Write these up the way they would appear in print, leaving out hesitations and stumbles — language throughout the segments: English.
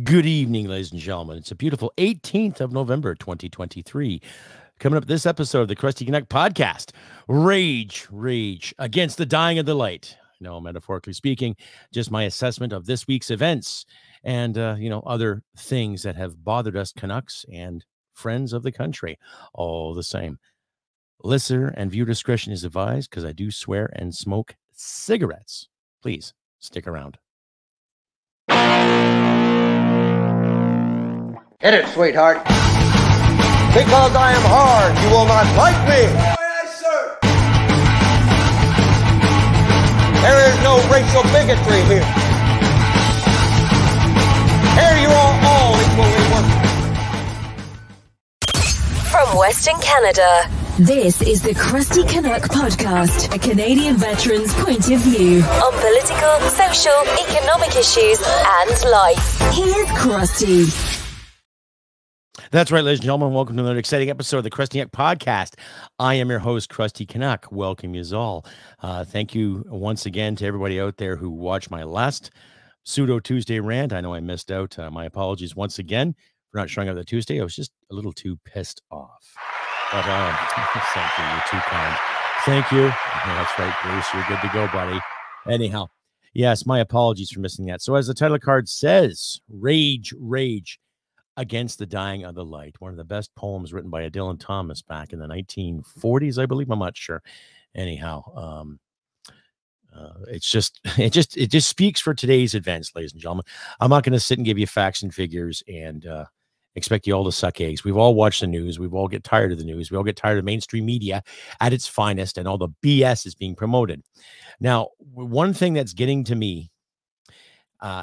Good evening, ladies and gentlemen. It's a beautiful 18th of November, 2023. Coming up this episode of the Crusty Canuck podcast, rage against the dying of the light. No, metaphorically speaking, just my assessment of this week's events and, other things that have bothered us Canucks and friends of the country all the same. Listener and viewer discretion is advised because I do swear and smoke cigarettes. Please stick around. Hit it, sweetheart. Because I am hard, you will not like me. Yes, sir. There is no racial bigotry here. Here you are all equally worthless. From Western Canada, this is the Crusty Canuck podcast, a Canadian veteran's point of view on political, social, economic issues and life. Here's Crusty. That's right, ladies and gentlemen. Welcome to another exciting episode of the Crusty Canuck podcast. I am your host, Crusty Canuck. Welcome you all. Thank you once again to everybody out there who watched my last Pseudo Tuesday rant. I know I missed out. My apologies once again for not showing up the Tuesday. I was just a little too pissed off. But thank you. You're too kind. Thank you. That's right, Bruce. You're good to go, buddy. Anyhow, yes, my apologies for missing that. So as the title card says, rage against the dying of the light. One of the best poems written by a Dylan Thomas back in the 1940s, I believe. I'm not sure. Anyhow, it just speaks for today's events, ladies and gentlemen. I'm not going to sit and give you facts and figures and expect you all to suck eggs. We've all watched the news. We've all get tired of the news. We all get tired of mainstream media at its finest and all the BS is being promoted. Now, one thing that's getting to me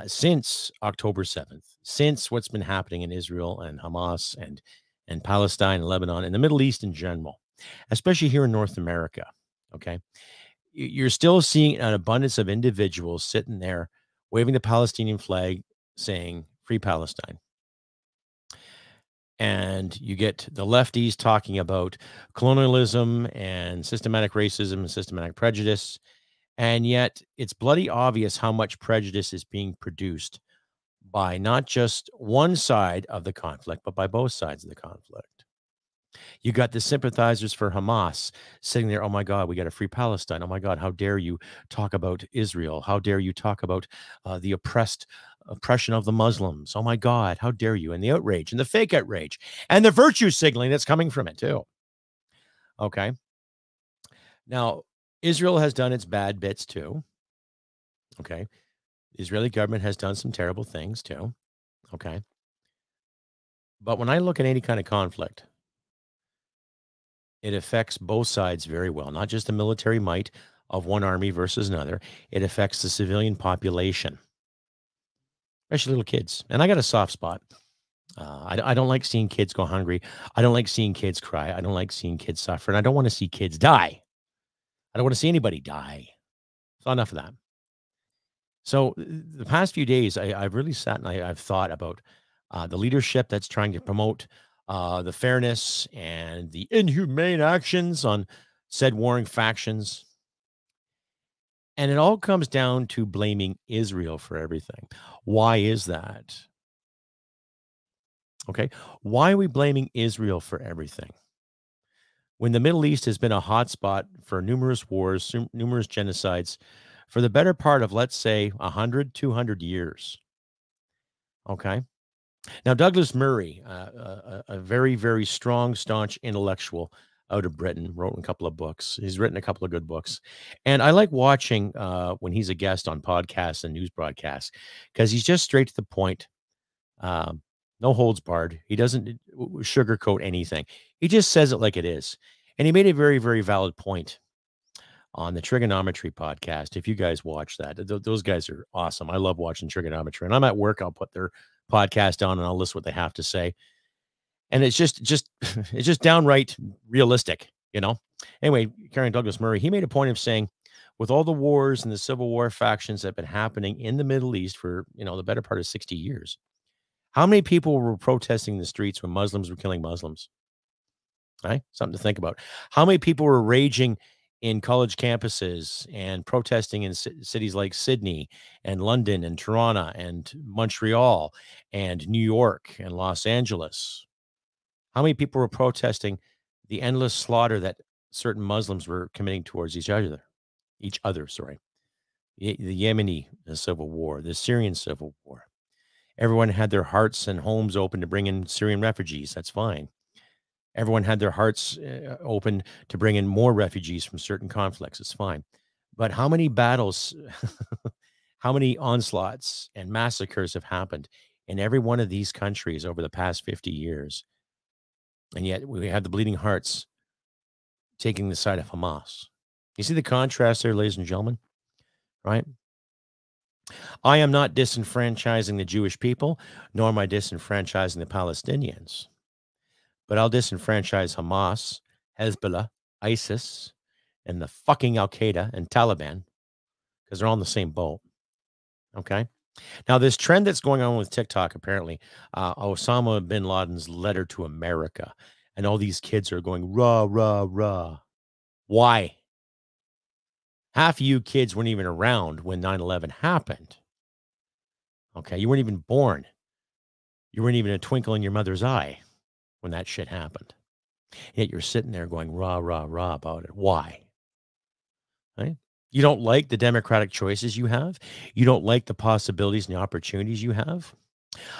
since October 7th, since what's been happening in Israel and Hamas and Palestine and Lebanon and the Middle East in general, especially here in North America, okay, you're still seeing an abundance of individuals sitting there waving the Palestinian flag saying free Palestine. And you get the lefties talking about colonialism and systematic racism and systematic prejudice. And yet it's bloody obvious how much prejudice is being produced by not just one side of the conflict, but by both sides of the conflict. You got the sympathizers for Hamas sitting there, oh my God, we got to free Palestine. Oh my God, how dare you talk about Israel? How dare you talk about the oppression of the Muslims? Oh my God, how dare you? And the outrage and the fake outrage and the virtue signaling that's coming from it too. Okay. Now, Israel has done its bad bits too. Okay. The Israeli government has done some terrible things too. Okay. But when I look at any kind of conflict, it affects both sides very well, not just the military might of one army versus another. It affects the civilian population, especially little kids. And I got a soft spot. I don't like seeing kids go hungry. I don't like seeing kids cry. I don't like seeing kids suffer. And I don't want to see kids die. I don't want to see anybody die. So enough of that. So the past few days, I've really sat and I've thought about the leadership that's trying to promote the fairness and the inhumane actions on said warring factions. And it all comes down to blaming Israel for everything. Why is that? Okay. Why are we blaming Israel for everything? When the Middle East has been a hotspot for numerous wars, numerous genocides, for the better part of, let's say, 100, 200 years. Okay. Now, Douglas Murray, a very, very strong, staunch intellectual out of Britain, wrote a couple of books. He's written a couple of good books. And I like watching when he's a guest on podcasts and news broadcasts because he's just straight to the point. No holds barred. He doesn't sugarcoat anything. He just says it like it is. And he made a very, very valid point on the Trigonometry podcast. If you guys watch that, those guys are awesome. I love watching Trigonometry. And I'm at work, I'll put their podcast on and I'll listen to what they have to say. And it's just it's just downright realistic, you know? Anyway, carrying Douglas Murray, he made a point of saying, with all the wars and the civil war factions that have been happening in the Middle East for, the better part of 60 years, how many people were protesting in the streets when Muslims were killing Muslims? Right? Something to think about. How many people were raging in college campuses and protesting in cities like Sydney and London and Toronto and Montreal and New York and Los Angeles? How many people were protesting the endless slaughter that certain Muslims were committing towards each other? The Yemeni civil war, the Syrian civil war. Everyone had their hearts and homes open to bring in Syrian refugees. That's fine. Everyone had their hearts open to bring in more refugees from certain conflicts. It's fine. But how many battles, how many onslaughts and massacres have happened in every one of these countries over the past 50 years? And yet we have the bleeding hearts taking the side of Hamas. You see the contrast there, ladies and gentlemen, right? I am not disenfranchising the Jewish people, nor am I disenfranchising the Palestinians. But I'll disenfranchise Hamas, Hezbollah, ISIS, and the fucking Al-Qaeda and Taliban, because they're all in the same boat. Okay? Now, this trend that's going on with TikTok, apparently, Osama bin Laden's letter to America, and all these kids are going, rah, rah, rah. Why? Half of you kids weren't even around when 9/11 happened. Okay? You weren't even born. You weren't even a twinkle in your mother's eye when that shit happened. Yet you're sitting there going, rah, rah, rah about it. Why? Right? You don't like the democratic choices you have. You don't like the possibilities and the opportunities you have.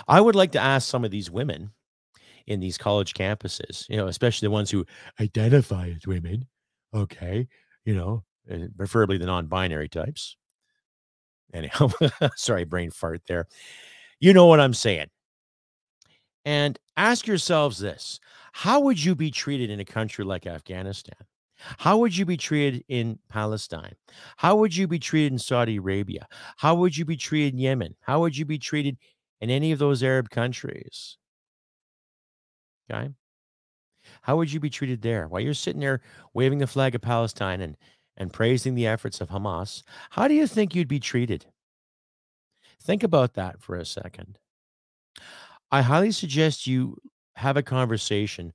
I would like to ask some of these women in these college campuses, especially the ones who identify as women, okay, preferably the non-binary types. Anyhow, sorry, brain fart there. You know what I'm saying. And ask yourselves this: how would you be treated in a country like Afghanistan? How would you be treated in Palestine? How would you be treated in Saudi Arabia? How would you be treated in Yemen? How would you be treated in any of those Arab countries? Okay. How would you be treated there? While you're sitting there waving the flag of Palestine and praising the efforts of Hamas, how do you think you'd be treated? Think about that for a second. I highly suggest you have a conversation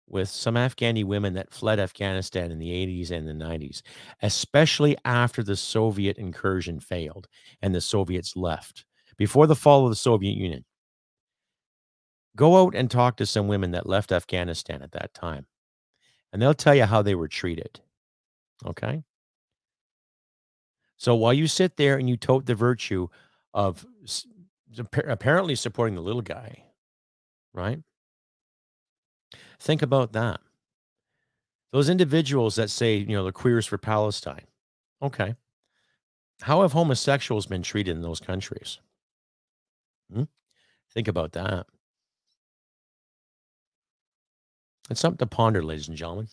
with some Afghani women that fled Afghanistan in the 80s and the 90s, especially after the Soviet incursion failed and the Soviets left, before the fall of the Soviet Union. Go out and talk to some women that left Afghanistan at that time, and they'll tell you how they were treated. Okay? So while you sit there and you tote the virtue of apparently supporting the little guy, right? Think about that. Those individuals that say, the queers for Palestine. Okay. How have homosexuals been treated in those countries? Think about that. It's something to ponder, ladies and gentlemen.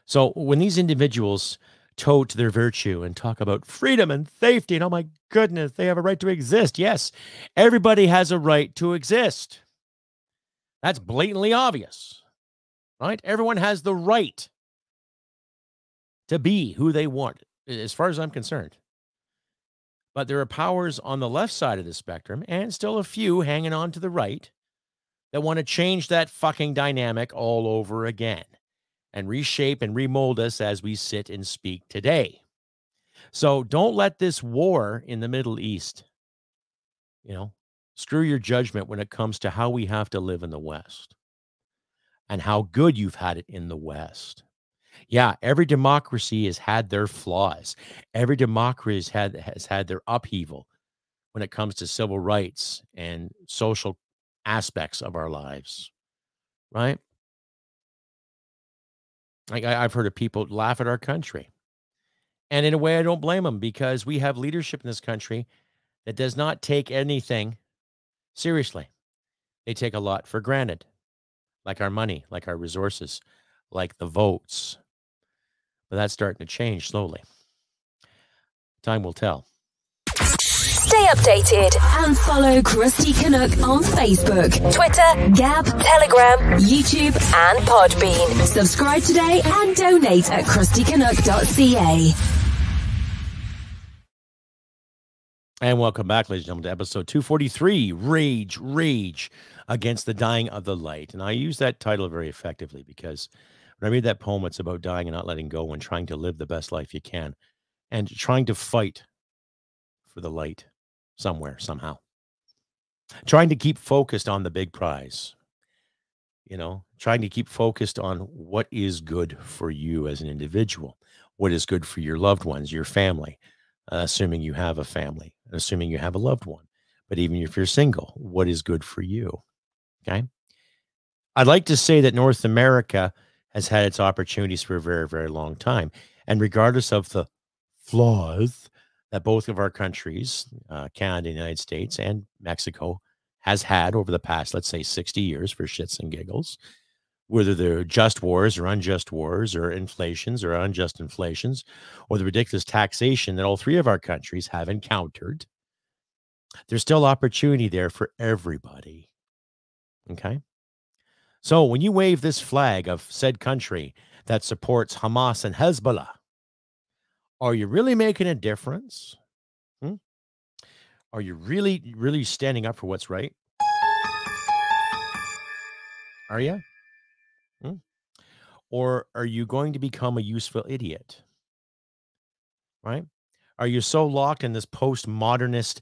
So when these individuals tote their virtue and talk about freedom and safety, and oh my goodness, they have a right to exist. Yes, everybody has a right to exist. That's blatantly obvious, right? Everyone has the right to be who they want, as far as I'm concerned. But there are powers on the left side of the spectrum, and still a few hanging on to the right, that want to change that fucking dynamic all over again and reshape and remold us as we sit and speak today. So don't let this war in the Middle East, screw your judgment when it comes to how we have to live in the West and how good you've had it in the West. Yeah, every democracy has had their flaws. Every democracy has had their upheaval when it comes to civil rights and social aspects of our lives, right? I've heard of people laugh at our country. And in a way, I don't blame them, because we have leadership in this country that does not take anything seriously. They take a lot for granted, like our money, like our resources, like the votes. But that's starting to change slowly. Time will tell. Stay updated and follow Crusty Canuck on Facebook, Twitter, Gab, Telegram, YouTube, and Podbean. Subscribe today and donate at crustycanuck.ca. And welcome back, ladies and gentlemen, to episode 243, Rage Against the Dying of the Light. And I use that title very effectively because When I read that poem, it's about dying and not letting go and trying to live the best life you can and trying to fight for the light somewhere, somehow. Trying to keep focused on the big prize, trying to keep focused on what is good for you as an individual, what is good for your loved ones, your family, assuming you have a family, assuming you have a loved one. But even if you're single, what is good for you? Okay. I'd like to say that North America has had its opportunities for a very, very long time. And regardless of the flaws that both of our countries, Canada, the United States, and Mexico, has had over the past, let's say, 60 years for shits and giggles, whether they're just wars or unjust wars or inflations or unjust inflations, or the ridiculous taxation that all three of our countries have encountered, there's still opportunity there for everybody. Okay? So when you wave this flag of said country that supports Hamas and Hezbollah, are you really making a difference? Are you really, really standing up for what's right? Are you? Or are you going to become a useful idiot? Right? Are you so locked in this postmodernist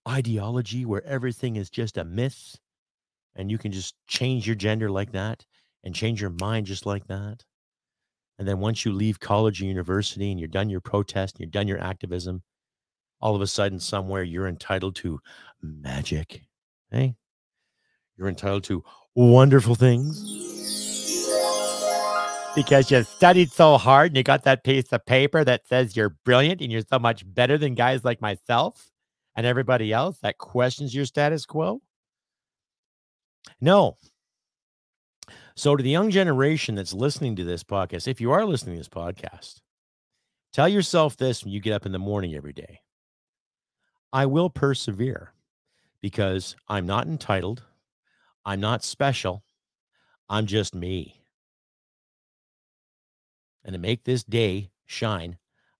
ideology where everything is just a myth and you can just change your gender like that and change your mind just like that? And then once you leave college or university and you're done your protest and you're done your activism, all of a sudden somewhere you're entitled to magic. Hey, you're entitled to wonderful things because you studied so hard and you got that piece of paper that says you're brilliant and you're so much better than guys like myself and everybody else that questions your status quo. No. So to the young generation that's listening to this podcast, if you are listening to this podcast, tell yourself this when you get up in the morning every day. I will persevere because I'm not entitled. I'm not special. I'm just me. And to make this day shine,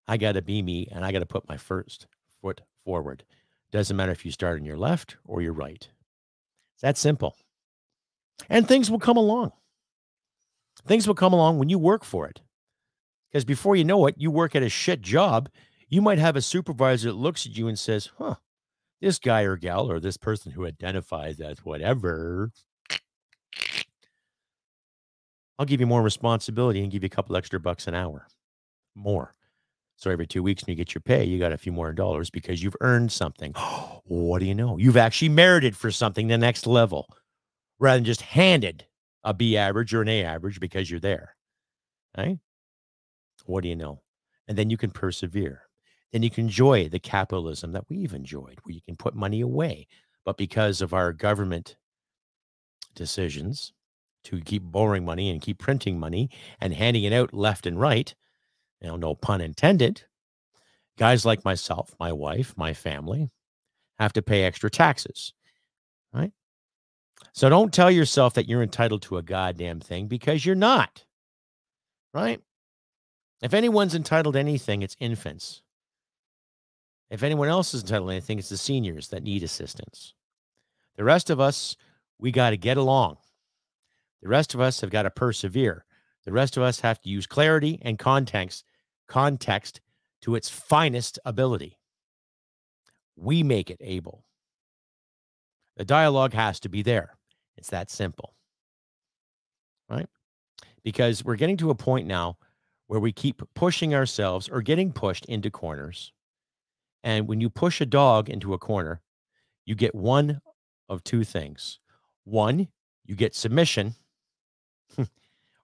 I got to be me and I got to put my first foot forward. Doesn't matter if you start on your left or your right. It's that simple. And things will come along. Things will come along when you work for it. Because before you know it, you work at a shit job. You might have a supervisor that looks at you and says, this guy or gal or this person who identifies as whatever, I'll give you more responsibility and give you a couple extra bucks an hour more. So every 2 weeks when you get your pay, you got a few more dollars because you've earned something. What do you know? You've actually merited for something the next level rather than just handed a B average or an A average because you're there. Right? What do you know? And then you can persevere. Then you can enjoy the capitalism that we've enjoyed, where you can put money away. But because of our government decisions to keep borrowing money and keep printing money and handing it out left and right, no pun intended, guys like myself, my wife, my family have to pay extra taxes, right? So don't tell yourself that you're entitled to a goddamn thing because you're not, right? If anyone's entitled to anything, it's infants. If anyone else is entitled to anything, it's the seniors that need assistance. The rest of us, we got to get along. The rest of us have got to persevere. The rest of us have to use clarity and context to its finest ability. We make it able. The dialogue has to be there. It's that simple, right? Because we're getting to a point now where we keep pushing ourselves or getting pushed into corners. And when you push a dog into a corner, you get one of two things. One, you get submission, or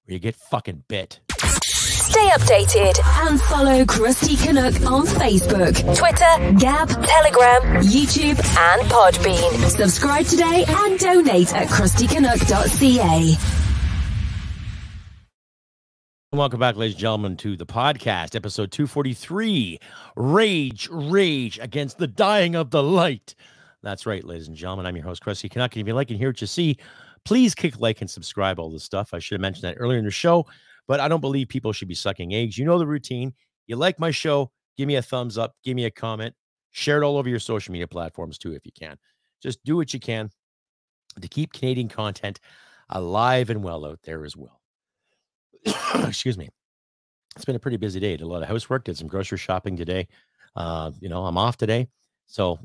you get fucking bit. Stay updated and follow Crusty Canuck on Facebook, Twitter, Gab, Telegram, YouTube, and Podbean. Subscribe today and donate at crustycanuck.ca. Welcome back, ladies and gentlemen, to the podcast, episode 243, Rage Against the Dying of the Light. That's right, ladies and gentlemen. I'm your host, Crusty Canuck. And if you like and hear what you see, please click like and subscribe, all this stuff. I should have mentioned that earlier in the show, but I don't believe people should be sucking eggs. You know the routine. You like my show, give me a thumbs up, give me a comment, share it all over your social media platforms too if you can. Just do what you can to keep Canadian content alive and well out there as well. excuse me. It's been a pretty busy day. Did a lot of housework, did some grocery shopping today. I'm off today. So,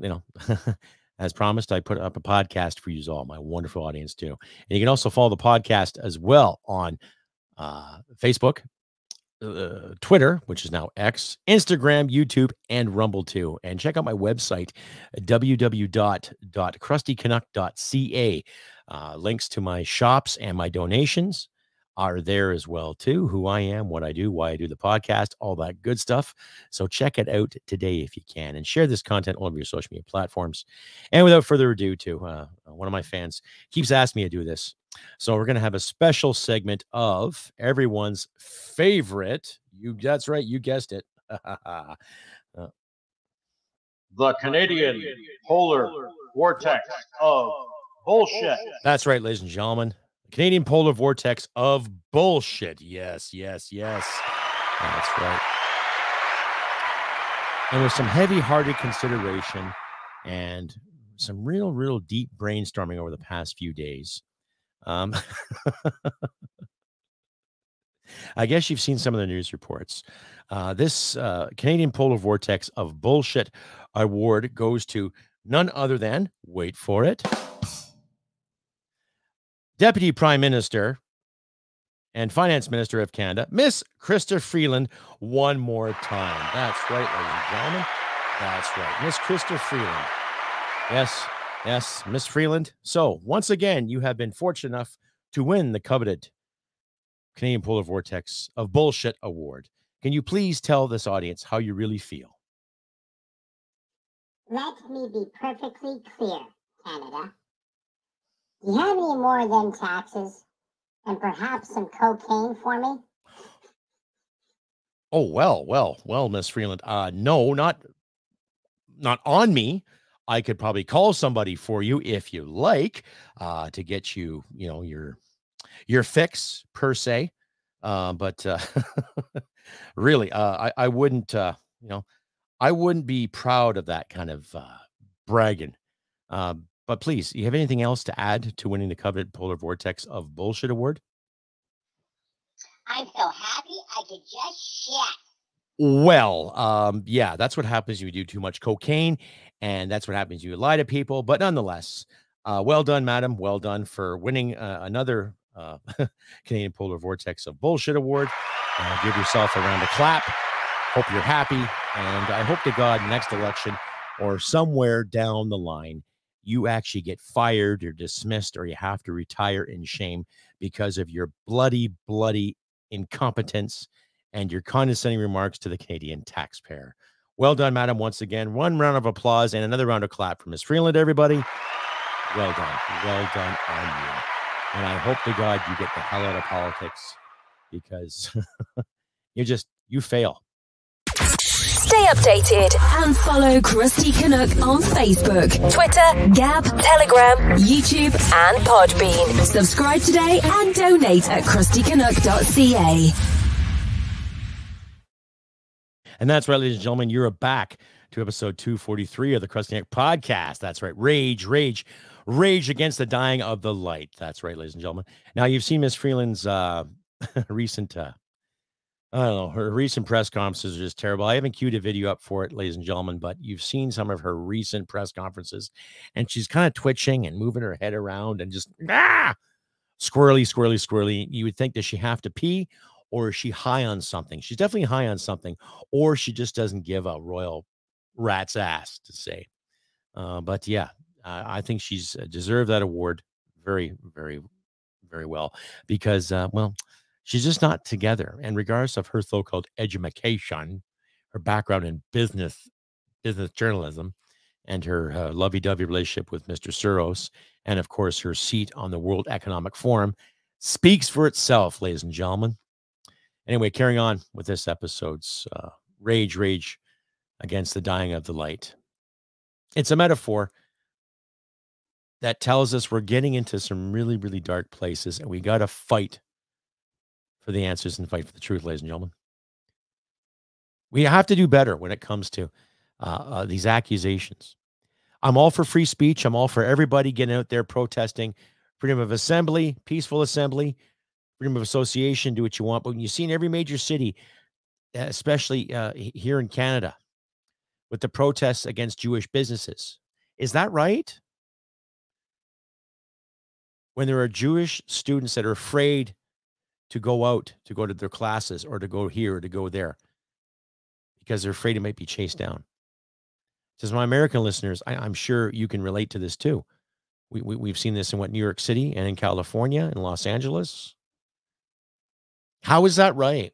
as promised, I put up a podcast for you all, my wonderful audience too. And you can also follow the podcast as well on Facebook, Twitter, which is now X, Instagram, YouTube, and Rumble too. And check out my website, www.crustycanuck.ca. Links to my shops and my donations are there as well too. Who I am, what I do, why I do the podcast, all that good stuff. So check it out today if you can, and share this content all over your social media platforms. And without further ado, one of my fans keeps asking me to do this. So we're going to have a special segment of everyone's favorite. That's right. You guessed it. The Canadian polar vortex of bullshit. That's right, ladies and gentlemen. The Canadian polar vortex of bullshit. Yes, yes, yes. That's right. And with some heavy-hearted consideration and some real deep brainstorming over the past few days, I guess you've seen some of the news reports. This Canadian Polar Vortex of Bullshit award goes to none other than, wait for it, Deputy Prime Minister and Finance Minister of Canada, Miss Chrystia Freeland, one more time. That's right, ladies and gentlemen. That's right. Miss Chrystia Freeland. Yes, Miss Freeland. So, once again, you have been fortunate enough to win the coveted Canadian Polar Vortex of Bullshit Award. Can you please tell this audience how you really feel? Let me be perfectly clear, Canada. Do you have any more than taxes and perhaps some cocaine for me? Oh, well, Miss Freeland. No, not on me. I could probably call somebody for you if you like, to get you, your fix per se. But really, I wouldn't, I wouldn't be proud of that kind of bragging. But please, you have anything else to add to winning the coveted Polar Vortex of Bullshit Award? I'm so happy I could just shit. Well, yeah, that's what happens when you do too much cocaine, and that's what happens when you lie to people. But nonetheless, well done, madam. Well done for winning another Canadian Polar Vortex of Bullshit Award. Give yourself a round of clap. Hope you're happy, and I hope to God next election or somewhere down the line, you actually get fired or dismissed, or you have to retire in shame because of your bloody incompetence and your condescending remarks to the Canadian taxpayer. Well done, madam, once again. One round of applause and another round of clap for Miss Freeland, everybody. Well done. Well done on you. And I hope to God you get the hell out of politics, because you fail. Stay updated and follow Crusty Canuck on Facebook, Twitter, Gab, Telegram, YouTube, and Podbean. Subscribe today and donate at crustycanuck.ca. And that's right, ladies and gentlemen, you're back to episode 243 of the Crusty Canuck podcast. That's right. Rage against the dying of the light. That's right, ladies and gentlemen. Now, you've seen Miss Freeland's recent her recent press conferences are just terrible. I haven't queued a video up for it, ladies and gentlemen, but you've seen some of her recent press conferences, and she's kind of twitching and moving her head around and just squirrely. You would think, does she have to pee, or is she high on something? She's definitely high on something, or she just doesn't give a royal rat's ass to say. But yeah, I think she's deserved that award very, very, very well, because, she's just not together. And regardless of her so-called education, her background in business journalism, and her lovey-dovey relationship with Mr. Soros, and of course her seat on the World Economic Forum, speaks for itself, ladies and gentlemen. Anyway, carrying on with this episode's rage against the dying of the light. It's a metaphor that tells us we're getting into some really, really dark places, and we got to fight for the answers and fight for the truth, ladies and gentlemen. We have to do better when it comes to these accusations. I'm all for free speech. I'm all for everybody getting out there protesting, freedom of assembly, peaceful assembly, freedom of association, do what you want. But when you see in every major city, especially here in Canada, with the protests against Jewish businesses, is that right? When there are Jewish students that are afraid to go out, to go to their classes, or to go here, or to go there, because they're afraid it might be chased down. Says my American listeners, I'm sure you can relate to this too. We've seen this in New York City and in California and Los Angeles. How is that right?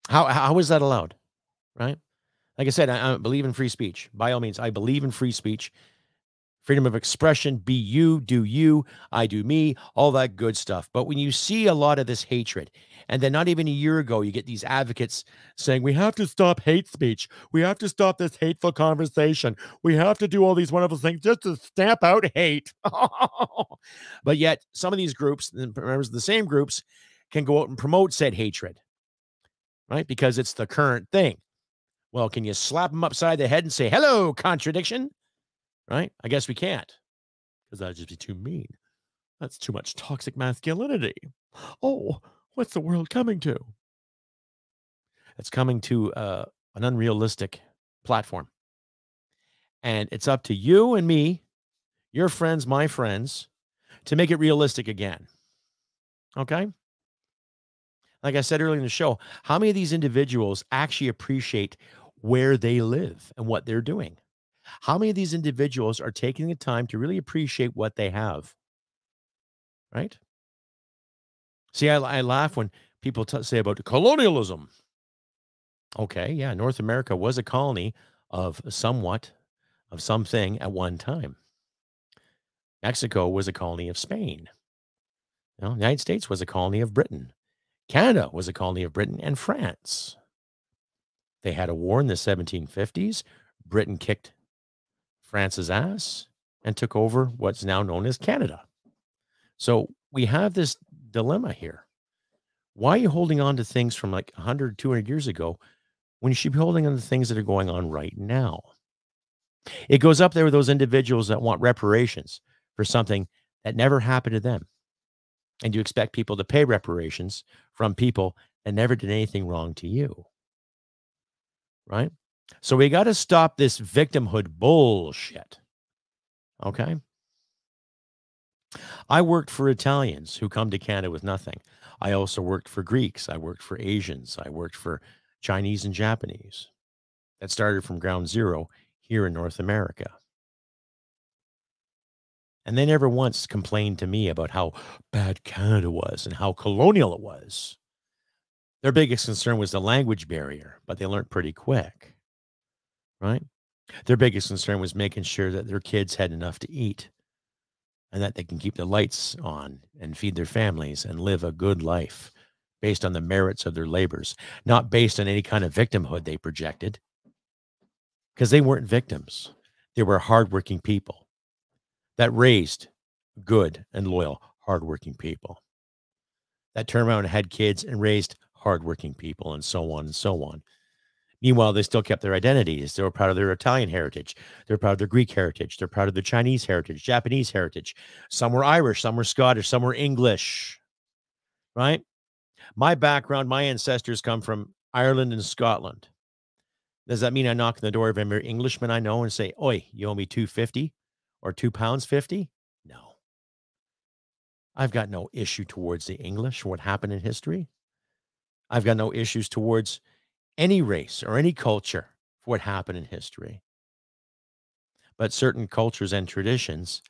How is that allowed? Right? Like I said, I believe in free speech. By all means, I believe in free speech. Freedom of expression, be you, do you, I do me, all that good stuff. But when you see a lot of this hatred, and then not even a year ago, you get these advocates saying, we have to stop hate speech. We have to stop this hateful conversation. We have to do all these wonderful things just to stamp out hate. But yet some of these groups, members of the same groups, can go out and promote said hatred, right? Because it's the current thing. Well, can you slap them upside the head and say, hello, contradiction? Right? I guess we can't, because that'd just be too mean. That's too much toxic masculinity. Oh, what's the world coming to? It's coming to an unrealistic platform. And it's up to you and me, your friends, my friends, to make it realistic again. Okay? Like I said earlier in the show, how many of these individuals actually appreciate where they live and what they're doing? How many of these individuals are taking the time to really appreciate what they have? Right? See, I laugh when people say about colonialism. Okay, yeah, North America was a colony of something at one time. Mexico was a colony of Spain. The United States was a colony of Britain. Canada was a colony of Britain and France. They had a war in the 1750s. Britain kicked France's ass and took over what's now known as Canada. So we have this dilemma here. Why are you holding on to things from like 100, 200 years ago when you should be holding on to things that are going on right now? It goes up there with those individuals that want reparations for something that never happened to them. And you expect people to pay reparations from people that never did anything wrong to you. Right? So we got to stop this victimhood bullshit. Okay? I worked for Italians who come to Canada with nothing. I also worked for Greeks. I worked for Asians. I worked for Chinese and Japanese. That started from ground zero here in North America. And they never once complained to me about how bad Canada was and how colonial it was. Their biggest concern was the language barrier, but they learned pretty quick. Right? Their biggest concern was making sure that their kids had enough to eat and that they can keep the lights on and feed their families and live a good life based on the merits of their labors, not based on any kind of victimhood they projected, because they weren't victims. They were hardworking people that raised good and loyal, hardworking people that turned around and had kids and raised hardworking people, and so on and so on. Meanwhile, they still kept their identities. They were proud of their Italian heritage. They're proud of their Greek heritage. They're proud of their Chinese heritage, Japanese heritage. Some were Irish, some were Scottish, some were English, right? My background, my ancestors come from Ireland and Scotland. Does that mean I knock on the door of every Englishman I know and say, oi, you owe me $2.50 or £2.50? No. I've got no issue towards the English, what happened in history. I've got no issues towards any race or any culture for what happened in history. But certain cultures and traditions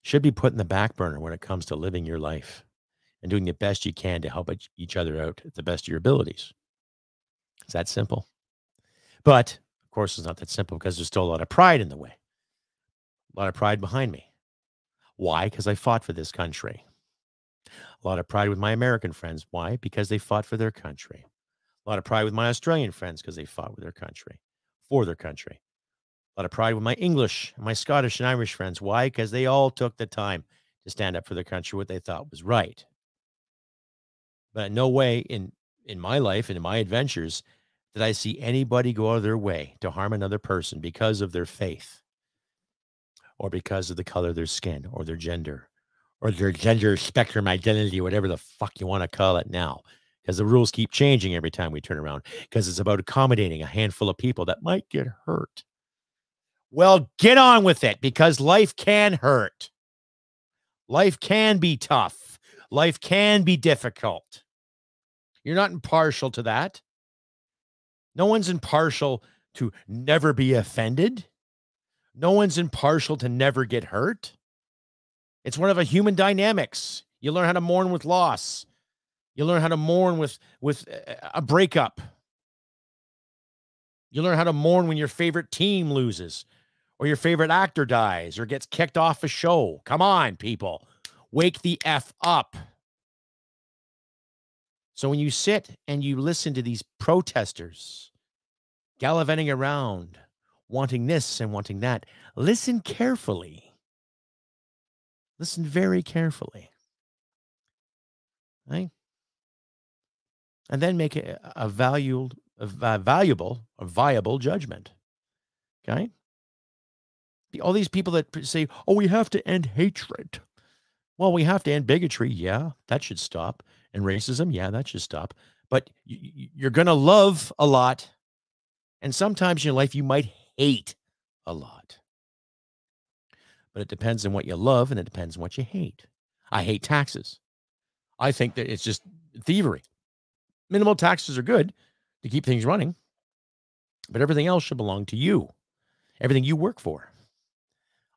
should be put in the back burner when it comes to living your life and doing the best you can to help each other out at the best of your abilities. It's that simple. But, of course, it's not that simple because there's still a lot of pride in the way. A lot of pride behind me. Why? Because I fought for this country. A lot of pride with my American friends. Why? Because they fought for their country. A lot of pride with my Australian friends because they fought with their country, for their country. A lot of pride with my English, my Scottish and Irish friends. Why? Because they all took the time to stand up for their country, what they thought was right. But no way in my life and in my adventures did I see anybody go out of their way to harm another person because of their faith or because of the color of their skin or their gender or their gender spectrum identity, whatever the fuck you want to call it now, because the rules keep changing every time we turn around, because it's about accommodating a handful of people that might get hurt. Well, get on with it, because life can hurt. Life can be tough. Life can be difficult. You're not impartial to that. No one's impartial to never be offended. No one's impartial to never get hurt. It's one of the human dynamics. You learn how to mourn with loss. You learn how to mourn with a breakup. You learn how to mourn when your favorite team loses, or your favorite actor dies, or gets kicked off a show. Come on, people. Wake the F up. So when you sit and you listen to these protesters gallivanting around, wanting this and wanting that, listen carefully. Listen very carefully. Right? And then make a viable judgment. Okay? All these people that say, oh, we have to end hatred. Well, we have to end bigotry. Yeah, that should stop. And racism. Yeah, that should stop. But you're going to love a lot. And sometimes in your life, you might hate a lot. But it depends on what you love, and it depends on what you hate. I hate taxes. I think that it's just thievery. Minimal taxes are good to keep things running, but everything else should belong to you. Everything you work for.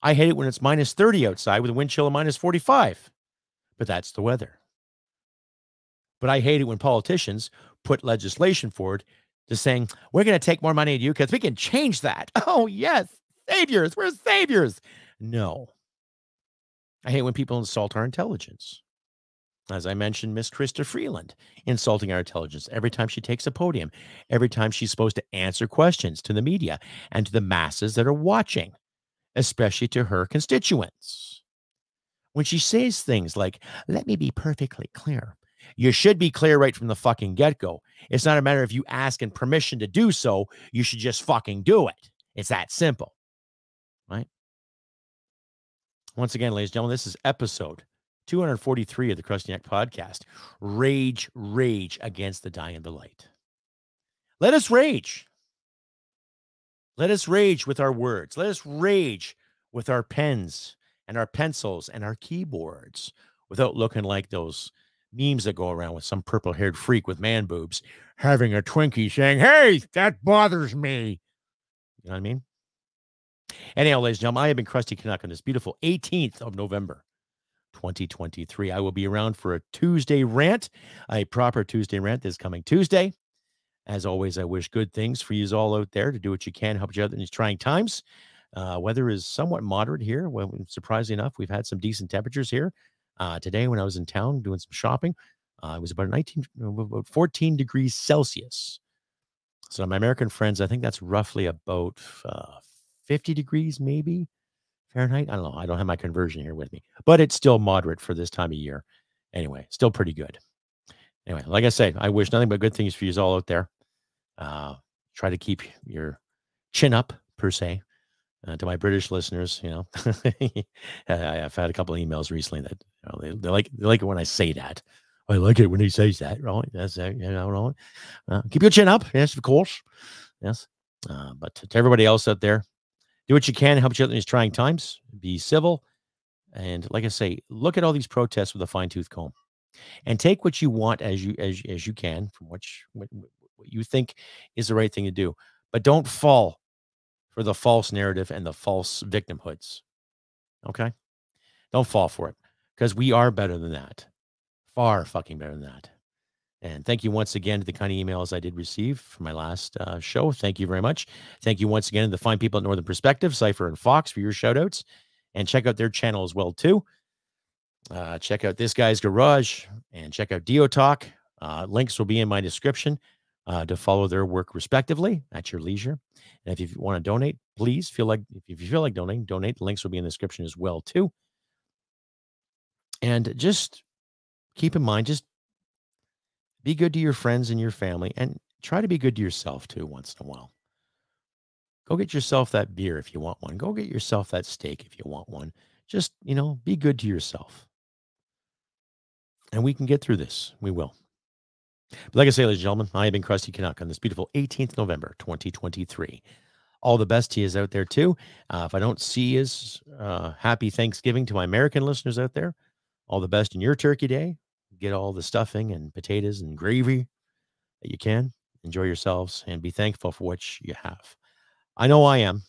I hate it when it's minus 30 outside with a wind chill of minus 45, but that's the weather. But I hate it when politicians put legislation forward to saying, we're going to take more money to you because we can change that. Oh, yes. Saviors. We're saviors. No. I hate when people insult our intelligence. As I mentioned, Miss Krista Freeland insulting our intelligence every time she takes a podium, every time she's supposed to answer questions to the media and to the masses that are watching, especially to her constituents. When she says things like, let me be perfectly clear. You should be clear right from the fucking get-go. It's not a matter of you asking permission to do so. You should just fucking do it. It's that simple. Right? Once again, ladies and gentlemen, this is episode 243 of the Crusty podcast. Rage against the dying of the light. Let us rage. Let us rage with our words. Let us rage with our pens and our pencils and our keyboards without looking like those memes that go around with some purple-haired freak with man boobs having a Twinkie saying, hey, that bothers me. You know what I mean? Anyhow, ladies and gentlemen, I have been Crusty Canuck on this beautiful 18th of November, 2023. I will be around for a Tuesday rant, a proper Tuesday rant this coming Tuesday. As always, I wish good things for you all out there to do what you can, help each other in these trying times. Weather is somewhat moderate here. Well, surprisingly enough, we've had some decent temperatures here. Today, when I was in town doing some shopping, it was about 14 degrees Celsius. So my American friends, I think that's roughly about 50 degrees, maybe Fahrenheit. I don't know. I don't have my conversion here with me, but it's still moderate for this time of year. Anyway, still pretty good. Anyway, like I say, I wish nothing but good things for you all out there. Try to keep your chin up, per se. To my British listeners, you know, I've had a couple of emails recently that they like it when I say that. I like it when he says that. Right? That's keep your chin up. Yes, of course. Yes. But to everybody else out there, do what you can to help each other in these trying times. Be civil, and like I say, look at all these protests with a fine-tooth comb, and take what you want as you can from what you think is the right thing to do. But don't fall for the false narrative and the false victimhoods. Okay? Don't fall for it, because we are better than that. Far fucking better than that. And thank you once again to the kind of emails I did receive for my last show. Thank you very much. Thank you once again to the fine people at Northern Perspective, Cypher and Fox, for your shout outs. And check out their channel as well, too. Check out This Guy's Garage and check out DIOTALK. Links will be in my description to follow their work respectively at your leisure. And if you want to donate, please if you feel like donating, donate. The links will be in the description as well, too. And just keep in mind, just be good to your friends and your family, and try to be good to yourself, too, once in a while. Go get yourself that beer if you want one. Go get yourself that steak if you want one. Just, be good to yourself. And we can get through this. We will. But like I say, ladies and gentlemen, I have been Crusty Canuck on this beautiful 18th November, 2023. All the best to you out there, too. If I don't see you, happy Thanksgiving to my American listeners out there. All the best in your turkey day. Get all the stuffing and potatoes and gravy that you can. Enjoy yourselves and be thankful for what you have. I know I am,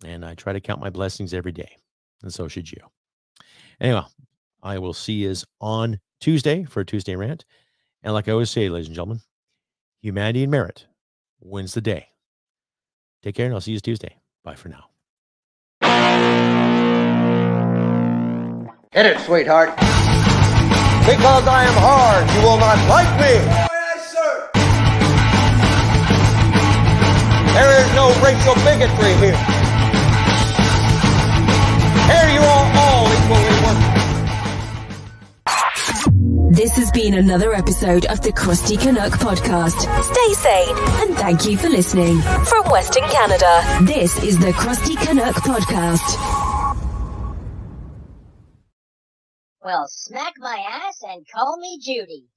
and I try to count my blessings every day, and so should you. Anyway, I will see you on Tuesday for a Tuesday rant. And like I always say, ladies and gentlemen, humanity and merit wins the day. Take care, and I'll see you Tuesday. Bye for now. Hit it, sweetheart. Because I am hard, you will not like me. Oh, yes, sir. There is no racial bigotry here. Here you are all equally worthless. This has been another episode of the Crusty Canuck podcast. Stay sane and thank you for listening. From Western Canada, this is the Crusty Canuck podcast. Well, smack my ass and call me Judy.